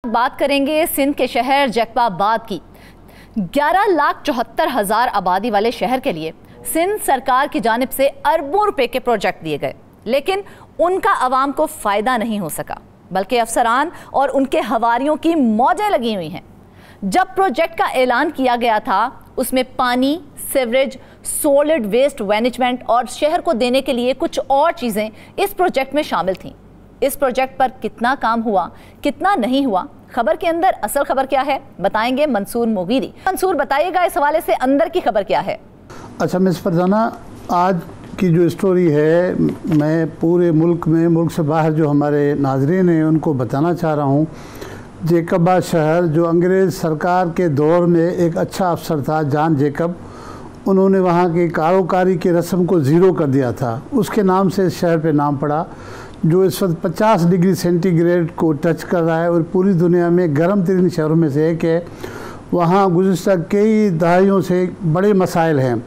बात करेंगे सिंध के शहर जैकबाबाद की। 11,74,000 आबादी वाले शहर के लिए सिंध सरकार की जानिब से अरबों रुपए के प्रोजेक्ट दिए गए, लेकिन उनका आवाम को फायदा नहीं हो सका, बल्कि अफसरान और उनके हवारियों की मौजें लगी हुई हैं। जब प्रोजेक्ट का ऐलान किया गया था, उसमें पानी, सीवरेज, सॉलिड वेस्ट मैनेजमेंट और शहर को देने के लिए कुछ और चीजें इस प्रोजेक्ट में शामिल थीं। इस प्रोजेक्ट पर कितना काम हुआ, कितना नहीं हुआ, खबर के अंदर असल खबर क्या है, बताएंगे मंसूर मोगीरी। मंसूर, बताइएगा इस हवाले से अंदर की खबर क्या है। अच्छा मिस फरजाना, आज की जो स्टोरी है मैं पूरे मुल्क में, मुल्क से बाहर जो हमारे नाजरीन हैं उनको बताना चाह रहा हूँ। जैकबाबाद शहर जो अंग्रेज़ सरकार के दौर में एक अच्छा अफसर था, जॉन जैकब, उन्होंने वहाँ की कारोकारी की रस्म को ज़ीरो कर दिया था। उसके नाम से इस शहर पे नाम पड़ा, जो इस वक्त 50 डिग्री सेंटीग्रेड को टच कर रहा है और पूरी दुनिया में गर्म तरीन शहरों में से एक है। वहाँ गुज़िश्ता कई दहाइयों से बड़े मसाइल हैं।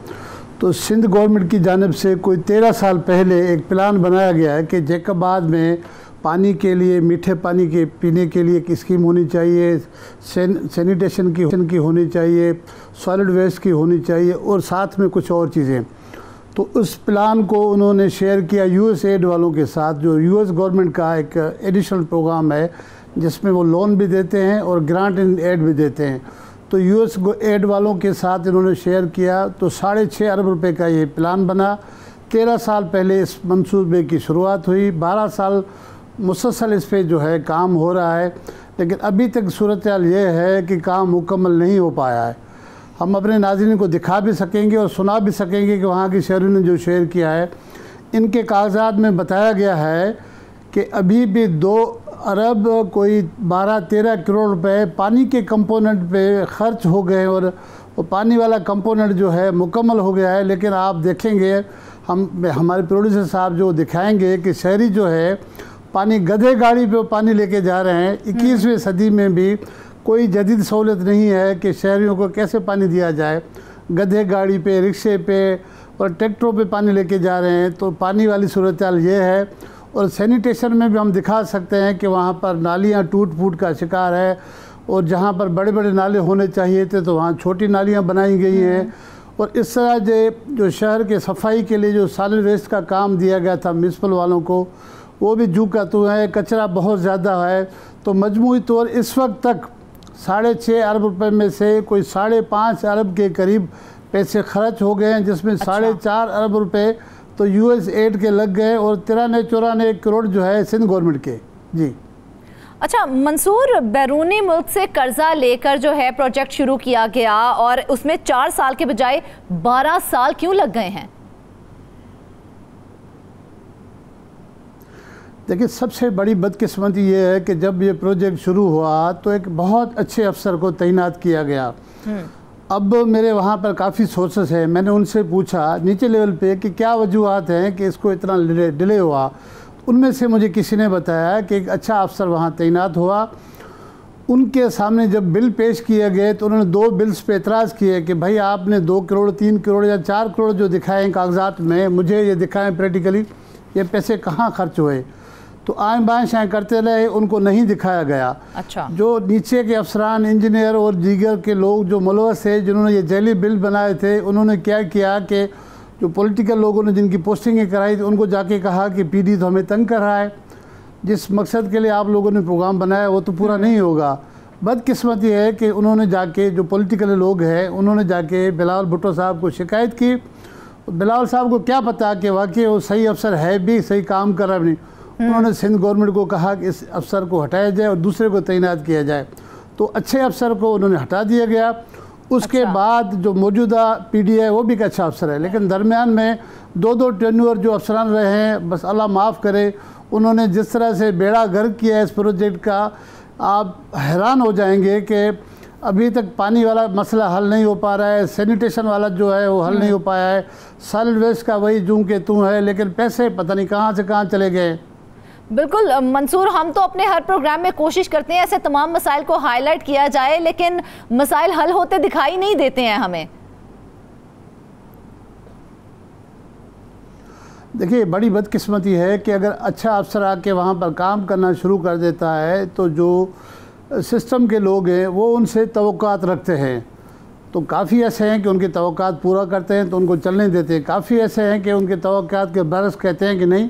तो सिंध गवर्नमेंट की जानिब से कोई 13 साल पहले एक प्लान बनाया गया है कि जैकबाबाद में पानी के लिए, मीठे पानी के पीने के लिए एक स्कीम होनी चाहिए, सैनिटेशन की होनी चाहिए, सॉलिड वेस्ट की होनी चाहिए और साथ में कुछ और चीज़ें। तो उस प्लान को उन्होंने शेयर किया यूएसएड वालों के साथ, जो यूएस गवर्नमेंट का एक एडिशनल प्रोग्राम है जिसमें वो लोन भी देते हैं और ग्रांट एंड एड भी देते हैं। तो यूएस एड वालों के साथ इन्होंने शेयर किया, तो 6.5 अरब रुपए का ये प्लान बना। 13 साल पहले इस मंसूबे की शुरुआत हुई, 12 साल मुसलसल इस पर जो है काम हो रहा है, लेकिन अभी तक सूरत हाल ये है कि काम मुकम्मल नहीं हो पाया है। हम अपने नाज़रीन को दिखा भी सकेंगे और सुना भी सकेंगे कि वहाँ के शहरों ने जो शेयर किया है, इनके कागजात में बताया गया है कि अभी भी 2 अरब कोई 12-13 करोड़ रुपए पानी के कंपोनेंट पे खर्च हो गए और वो पानी वाला कंपोनेंट जो है मुकम्मल हो गया है। लेकिन आप देखेंगे, हमारे प्रोड्यूसर साहब जो दिखाएंगे कि शहरी जो है पानी गधे गाड़ी पे पानी लेके जा रहे हैं। 21वीं सदी में भी कोई जदीद सहूलत नहीं है कि शहरियों को कैसे पानी दिया जाए। गधे गाड़ी पे, रिक्शे पे और ट्रैक्टरों पे पानी लेके जा रहे हैं। तो पानी वाली सूरत हाल ये है। और सैनिटेशन में भी हम दिखा सकते हैं कि वहाँ पर नालियाँ टूट फूट का शिकार है, और जहाँ पर बड़े बड़े नाले होने चाहिए थे तो वहाँ छोटी नालियाँ बनाई गई हैं। और इस तरह जो शहर के सफाई के लिए जो सॉलिड वेस्ट का काम दिया गया था म्यूनसिपल वालों को, वो भी जू का तो है, कचरा बहुत ज़्यादा है। तो मजमूई तौर इस वक्त तक 6.5 अरब रुपए में से कोई 5.5 अरब के करीब पैसे खर्च हो गए हैं, जिसमें 4.5 अरब रुपए तो यूएस एड के लग गए और 93-94 करोड़ जो है सिंध गवर्नमेंट के। जी अच्छा मंसूर, बैरूनी मुल्क से कर्जा लेकर जो है प्रोजेक्ट शुरू किया गया और उसमें 4 साल के बजाय 12 साल क्यों लग गए हैं? देखिए, सबसे बड़ी बदकिस्मती ये है कि जब ये प्रोजेक्ट शुरू हुआ तो एक बहुत अच्छे अफसर को तैनात किया गया। अब मेरे वहाँ पर काफ़ी सोर्सेस हैं, मैंने उनसे पूछा नीचे लेवल पे कि क्या वजूहत हैं कि इसको इतना डिले हुआ। उनमें से मुझे किसी ने बताया कि एक अच्छा अफसर वहाँ तैनात हुआ। उनके सामने जब बिल पेश किए गए तो उन्होंने 2 बिल्स पे एतराज़ किए कि भाई आपने 2 करोड़, 3 करोड़ या 4 करोड़ जो दिखाए हैं कागजात में, मुझे ये दिखाएं प्रैक्टिकली ये पैसे कहाँ खर्च हुए। तो आए बाएँ शाएँ करते रहे, उनको नहीं दिखाया गया। अच्छा। जो नीचे के अफसरान, इंजीनियर और दीगर के लोग जो मुलव्वस थे, जिन्होंने ये जैली बिल बनाए थे, उन्होंने क्या किया कि जो पॉलिटिकल लोगों ने जिनकी पोस्टिंगें कराई थी उनको जाके कहा कि पीडी तो हमें तंग कर रहा है, जिस मकसद के लिए आप लोगों ने प्रोग्राम बनाया वो तो पूरा नहीं होगा। बदकिस्मती है कि उन्होंने जाके, जो पॉलिटिकल लोग हैं, उन्होंने जाके बिलावल भुट्टो साहब को शिकायत की। बिलावल साहब को क्या पता कि वाकई वो सही अफसर है भी, सही काम कर रहा है नहीं। उन्होंने सिंध गवर्नमेंट को कहा कि इस अफसर को हटाया जाए और दूसरे को तैनात किया जाए। तो अच्छे अफसर को उन्होंने हटा दिया गया। उसके बाद जो मौजूदा पीडी है वो भी एक अच्छा अफसर है, लेकिन दरमियान में 2 टेन्योर जो अफसरान रहे हैं, बस अल्लाह माफ़ करे, उन्होंने जिस तरह से बेड़ा गर्क किया है इस प्रोजेक्ट का, आप हैरान हो जाएंगे कि अभी तक पानी वाला मसला हल नहीं हो पा रहा है, सैनिटेशन वाला जो है वो हल नहीं हो पाया है, सॉलिड वेस्ट का वही जूं के तू है, लेकिन पैसे पता नहीं कहाँ से कहाँ चले गए। बिल्कुल मंसूर, हम तो अपने हर प्रोग्राम में कोशिश करते हैं ऐसे तमाम मसाइल को हाईलाइट किया जाए, लेकिन मसाइल हल होते दिखाई नहीं देते हैं हमें। देखिए, बड़ी बदकिस्मती है कि अगर अच्छा अफसर आके वहाँ पर काम करना शुरू कर देता है तो जो सिस्टम के लोग हैं वो उनसे तवक्कुआत रखते हैं। तो काफ़ी ऐसे हैं कि उनकी तवक्कुआत पूरा करते हैं तो उनको चलने देते हैं, काफ़ी ऐसे हैं कि उनके तवक्कुआत के बरस कहते हैं कि नहीं,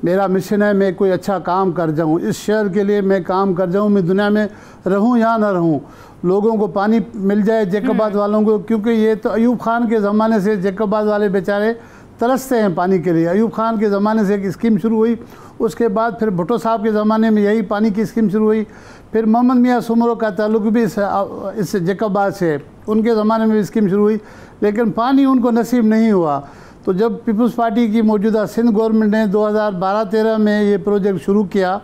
मेरा मिशन है मैं कोई अच्छा काम कर जाऊं, इस शहर के लिए मैं काम कर जाऊं, मैं दुनिया में रहूं या ना रहूं, लोगों को पानी मिल जाए जैकबाद वालों को, क्योंकि ये तो अयूब खान के ज़माने से जैकबाद वाले बेचारे तरसते हैं पानी के लिए। अयूब खान के ज़माने से एक स्कीम शुरू हुई, उसके बाद फिर भुट्टो साहब के ज़माने में यही पानी की स्कीम शुरू हुई, फिर मोहम्मद मियाँ सुमरो का ताल्लुक भी इस जैकबाद से, उनके ज़माने में भी स्कीम शुरू हुई, लेकिन पानी उनको नसीब नहीं हुआ। तो जब पीपल्स पार्टी की मौजूदा सिंध गवर्नमेंट ने 2012-13 में ये प्रोजेक्ट शुरू किया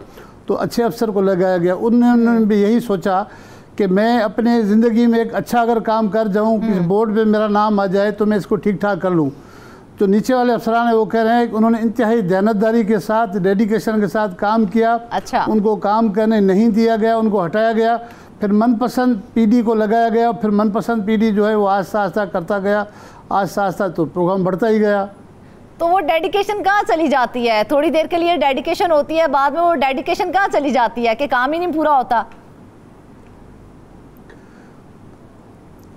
तो अच्छे अफसर को लगाया गया। उन्होंने भी यही सोचा कि मैं अपने ज़िंदगी में एक अच्छा अगर काम कर जाऊँ, किसी बोर्ड पे मेरा नाम आ जाए तो मैं इसको ठीक ठाक कर लूँ। जो नीचे वाले अफसरान हैं वो कह रहे हैं कि उन्होंने इंतहाई दयानतदारी के साथ, डेडिकेशन के साथ काम किया। अच्छा। उनको काम करने नहीं दिया गया, उनको हटाया गया, फिर मनपसंद पीडी को लगाया गया, फिर मनपसंद पीडी जो है वो आस्ता आस्ता करता गया, आस्ता आस्ता तो प्रोग्राम बढ़ता ही गया। तो वो डेडिकेशन कहाँ चली जाती है? थोड़ी देर के लिए डेडिकेशन होती है, बाद में वो डेडिकेशन कहाँ चली जाती है कि काम ही नहीं पूरा होता?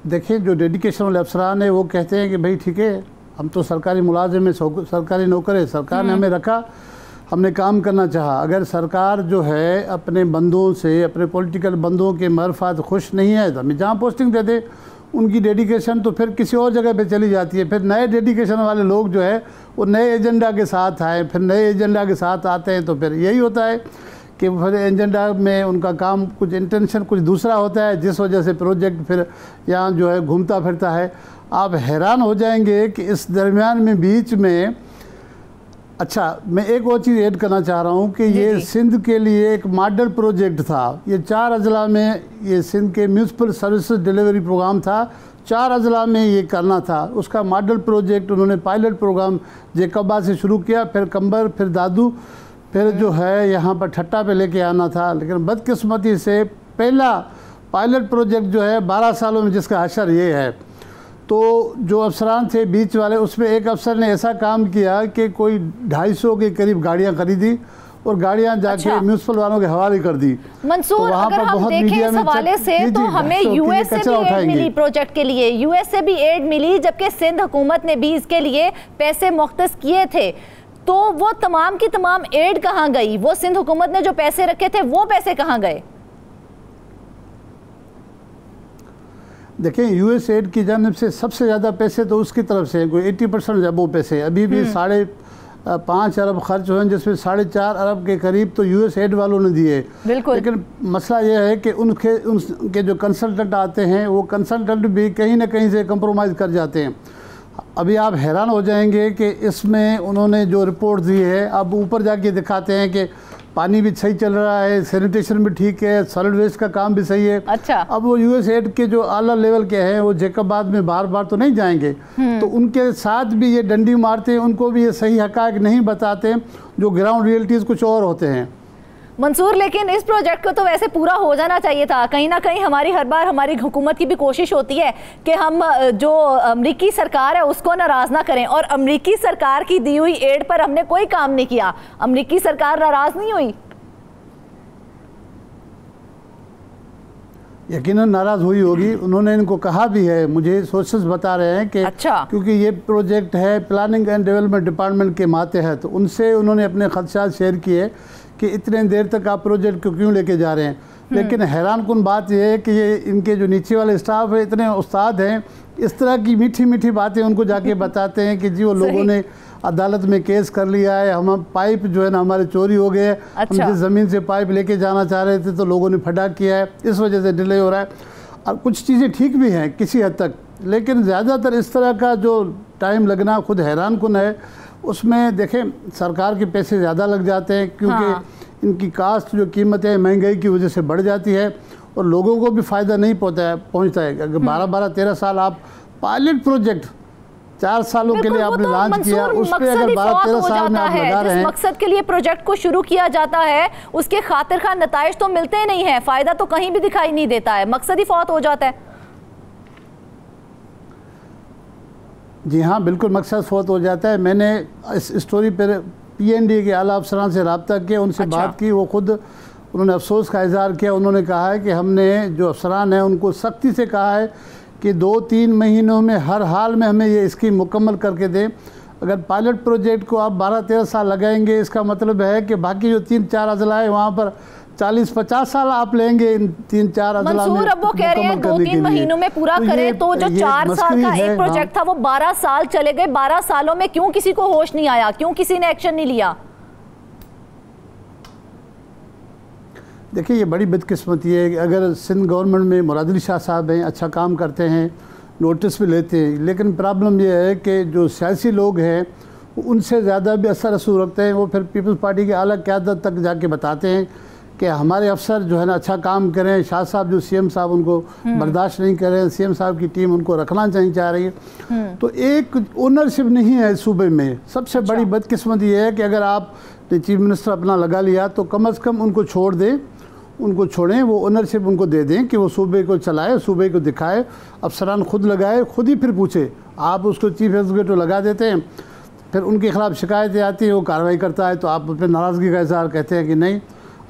देखिए, जो डेडिकेशन वाले अफसरान है वो कहते हैं कि भाई ठीक है, हम तो सरकारी मुलाजिम है, सरकारी नौकर है, सरकार ने हमें रखा, हमने काम करना चाहा। अगर सरकार जो है अपने बंदों से, अपने पॉलिटिकल बंदों के मरफात खुश नहीं है तो हमें जहाँ पोस्टिंग दे दे, उनकी डेडिकेशन तो फिर किसी और जगह पे चली जाती है। फिर नए डेडिकेशन वाले लोग जो है वो नए एजेंडा के साथ आए, फिर नए एजेंडा के साथ आते हैं तो फिर यही होता है कि फिर एजेंडा में उनका काम कुछ इंटेंशन कुछ दूसरा होता है, जिस वजह से प्रोजेक्ट फिर यहाँ जो है घूमता फिरता है। आप हैरान हो जाएंगे कि इस दरमियान में बीच में, अच्छा मैं एक और चीज़ ऐड करना चाह रहा हूँ कि ये सिंध के लिए एक मॉडल प्रोजेक्ट था। ये 4 अजला में ये सिंध के म्यूनसिपल सर्विसेज डिलीवरी प्रोग्राम था, 4 अजला में ये करना था। उसका मॉडल प्रोजेक्ट उन्होंने पायलट प्रोग्राम जैकबाद से शुरू किया, फिर कंबर, फिर दादू, फिर जो है यहाँ पर ठट्टा पे लेके आना था। लेकिन बदकिस्मती से पहला पायलट प्रोजेक्ट जो है 12 सालों में जिसका हशर ये है, तो जो अफसरान थे बीच वाले, उसमें एक अफसर ने ऐसा काम किया कि कोई 250 के करीब गाड़ियां खरीदी और गाड़ियां जाके म्यूनसिपल वालों के हवाले कर दी। मंसूर, तो अगर हम देखें इस हवाले से तो हमें यूएस से भी एड मिली प्रोजेक्ट के लिए, यूएस से भी एड मिली, जबकि सिंध हुकूमत ने भी इसके लिए पैसे मुख्तस किए थे। तो वो तमाम की तमाम एड कहाँ गई? वो सिंध हुकूमत ने जो पैसे रखे थे वो पैसे कहाँ गए? देखें, यूएस एड की जानिब से सबसे ज़्यादा पैसे तो उसकी तरफ से हैं, कोई 80% वो पैसे अभी भी 5.5 अरब खर्च हुए हैं, जिसमें 4.5 अरब के करीब तो यूएस एड वालों ने दिए। लेकिन मसला यह है कि उनके जो कंसल्टेंट आते हैं वो कंसल्टेंट भी कहीं ना कहीं से कंप्रोमाइज़ कर जाते हैं। अभी आप हैरान हो जाएंगे कि इसमें उन्होंने जो रिपोर्ट दी है, अब ऊपर जाके दिखाते हैं कि पानी भी सही चल रहा है, सैनिटेशन भी ठीक है, सॉलिड वेस्ट का काम भी सही है। अच्छा। अब वो यूएस एड के जो आला लेवल के हैं वो जैकबाद में बार बार तो नहीं जाएंगे, तो उनके साथ भी ये डंडी मारते हैं, उनको भी ये सही हक़ाइक़ नहीं बताते, जो ग्राउंड रियलिटीज़ कुछ और होते हैं। मंसूर, लेकिन इस प्रोजेक्ट को तो वैसे पूरा हो जाना चाहिए था। कहीं ना कहीं हर बार हमारी हुकूमत की भी कोशिश होती है कि हम जो अमरीकी सरकार है उसको नाराज़ ना करें, और अमरीकी सरकार की दी हुई एड पर हमने कोई काम नहीं किया। अमरीकी सरकार नाराज़ नहीं हुई? यकीनन नाराज़ हुई होगी। उन्होंने इनको कहा भी है, मुझे सोर्सेस बता रहे हैं कि अच्छा, क्योंकि ये प्रोजेक्ट है प्लानिंग एंड डेवलपमेंट डिपार्टमेंट के मातहत, तो उनसे उन्होंने अपने खदशात शेयर किए कि इतने देर तक आप प्रोजेक्ट को क्यों लेके जा रहे हैं। लेकिन हैरान कुन बात यह है कि ये इनके जो नीचे वाले स्टाफ है, इतने उस्ताद हैं, इस तरह की मीठी मीठी बातें उनको जाके बताते हैं कि जी वो लोगों ने अदालत में केस कर लिया है, हम पाइप जो है ना हमारे चोरी हो गए, अच्छा। हम जिस ज़मीन से पाइप लेके जाना चाह रहे थे तो लोगों ने फटाक किया है, इस वजह से डिले हो रहा है। और कुछ चीज़ें ठीक भी हैं किसी हद तक, लेकिन ज़्यादातर इस तरह का जो टाइम लगना खुद हैरान कुन है। उसमें देखें, सरकार के पैसे ज़्यादा लग जाते हैं क्योंकि इनकी कास्ट जो कीमत है महंगाई की वजह से बढ़ जाती है, और लोगों को भी फ़ायदा नहीं पहुँचता है। अगर 12-13 साल आप पायलट प्रोजेक्ट 4 सालों के लिए आपने लॉन्च किया, उस पर अगर 12-13 साल में आप लगा रहे हैं, मकसद के लिए प्रोजेक्ट को शुरू किया जाता है उसके खातिर खान नताइज तो मिलते नहीं है, फ़ायदा तो कहीं भी दिखाई नहीं देता है, मकसद ही फौत हो जाता है। जी हाँ, बिल्कुल मकसद फौत हो जाता है। मैंने इस स्टोरी पर PND के आला अफसरान से रब्ता किया, उनसे बात की, वो खुद उन्होंने अफसोस का इजहार किया। उन्होंने कहा है कि हमने जो अफसरान हैं उनको सख्ती से कहा है कि 2-3 महीनों में हर हाल में हमें ये स्कीम मुकम्मल करके दें। अगर पायलट प्रोजेक्ट को आप 12-13 साल लगाएंगे, इसका मतलब है कि बाकी जो 3-4 अजला है वहाँ पर 40-50 साल आप लेंगे इन 3-4 अजला में। मंसूर, अब वो कह रहे हैं 2-3 महीनों में पूरा करें, तो जो 4 साल का एक प्रोजेक्ट था वो 12 साल चले गए। 12 सालों में क्यों किसी को होश नहीं आया, क्यों किसी ने एक्शन नहीं लिया? देखिए, ये बड़ी बदकिस्मती है कि अगर सिंध गवर्नमेंट में मुराद अली शाह साहब हैं, अच्छा काम करते हैं, नोटिस भी लेते हैं, लेकिन प्रॉब्लम ये है कि जो सियासी लोग हैं उनसे ज़्यादा भी असर रसूख रखते हैं। वो फिर पीपल्स पार्टी की आला क़यादत तक जाके बताते हैं कि हमारे अफसर जो है ना अच्छा काम करें। शाह साहब जो सीएम साहब उनको बर्दाश्त नहीं कर रहे हैं, सीएम साहब की टीम उनको रखना नहीं चाह रही है। तो एक ओनरशिप नहीं है सूबे में। सबसे बड़ी बदकिस्मती ये है कि अगर आप चीफ मिनिस्टर अपना लगा लिया तो कम अज़ कम उनको छोड़ दें, उनको छोड़ें, वो ओनरशिप उनको दे दें कि वो सूबे को चलाए, सूबे को दिखाए, अफसरान खुद लगाए, खुद ही फिर पूछे। आप उसको चीफ एग्जीक्यूटिव लगा देते हैं, फिर उनके खिलाफ शिकायतें आती हैं, वो कार्रवाई करता है, तो आप अपने नाराज़गी का इज़हार कहते हैं कि नहीं,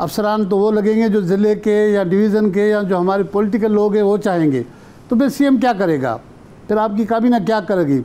अफसरान तो वो लगेंगे जो ज़िले के या डिवीज़न के या जो हमारे पॉलिटिकल लोग हैं वो चाहेंगे। तो फिर सीएम क्या करेगा, फिर आपकी काबीना क्या करेगी?